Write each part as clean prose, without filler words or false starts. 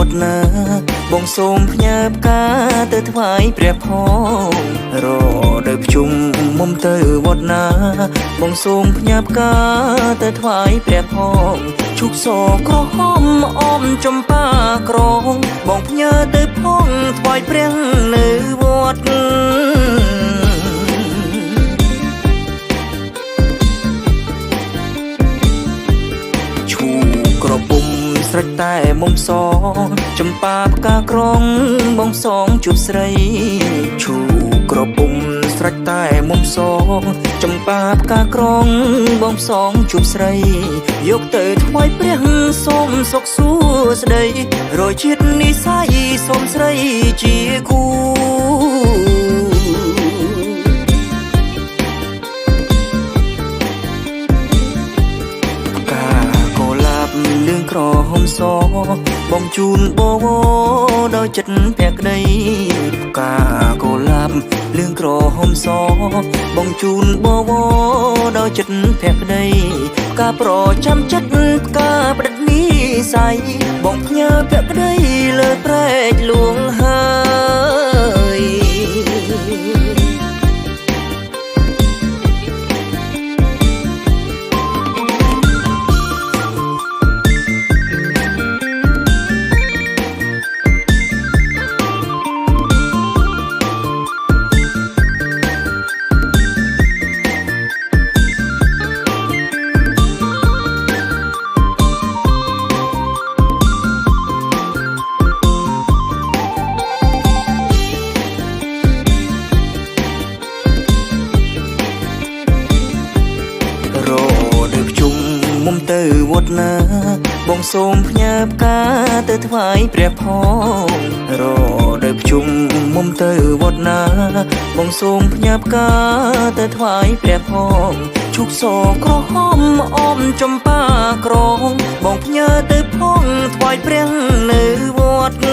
ត់ណាបងសូមផ្ញើផ្កាទៅថ្វាយព្រះផងរដូវភ្ជុំមុំទៅវត្តណាបងសូមផ្ញើផ្កាទៅថ្វាយព្រះផងឈូកសក្រហមអមចំប៉ាក្រងបងផ្ញើទៅផងថ្វាយព្រះនៅវត្តក្រពុំស្រេចតែមុំសចំប៉ាផ្កាក្រងបងសងជួបស្រីឈូក្រពុំស្រេចតែមុំសចំប៉ាផ្កាក្រងបងសងជួបស្រីយកទៅថ្វាយព្រះសូមសុខសួស្តីរយជាតិនិស័យសូមស្រីជាគូលឿងក្រហមសបងជូនបវរដោយចិត្តភក្តីផ្កាកុលាបលឿងក្រហមសបងជូនបវរដោយចិត្តភក្តីផ្កាប្រចាំចិត្តផ្កាប្រឌិតនិស័យបងផ្ញើភក្តីលើប្រែកលួងហើយមុំទៅវត្តណាបងសូមផ្ញើផ្កាទៅថ្វាយព្រះផងរដូវភ្ជុំមុំទៅវត្តណាបងសូមផ្ញើផ្កាទៅថ្វាយព្រះផងឈូកសក្រហមអមចំប៉ាក្រងបងផ្ញើទៅផងថ្វាយព្រះនៅវត្ត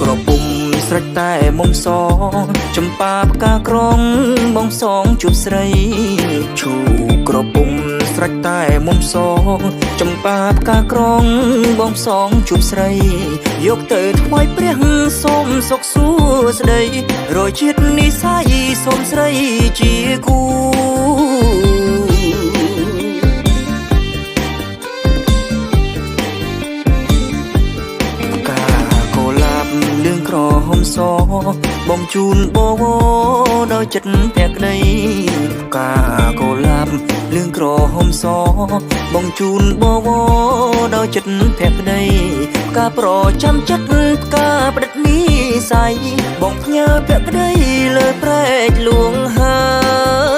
ក្រពុំស្រេចតែមុំសចំប៉ាផ្កាក្រងបងសងជួបស្រីឈូក្រពុំស្រេចតែមុំសចំប៉ាផ្កាក្រងបងសងជួបស្រីយកទៅថ្វាយព្រះសូមសុខសួស្តីរយជាតិនិស័យសូមស្រីជាគូលឿងក្រហមសបងជូនបវរដោយចិត្តភក្តីផ្កាកុលាបលឿងក្រហមសបងជូនបវរដោយចិត្តភក្តីផ្កាប្រចាំចិត្តផ្កាប្រឌិតនិស័យបងផ្ញើភក្តីលើប្រែកលួងហើយ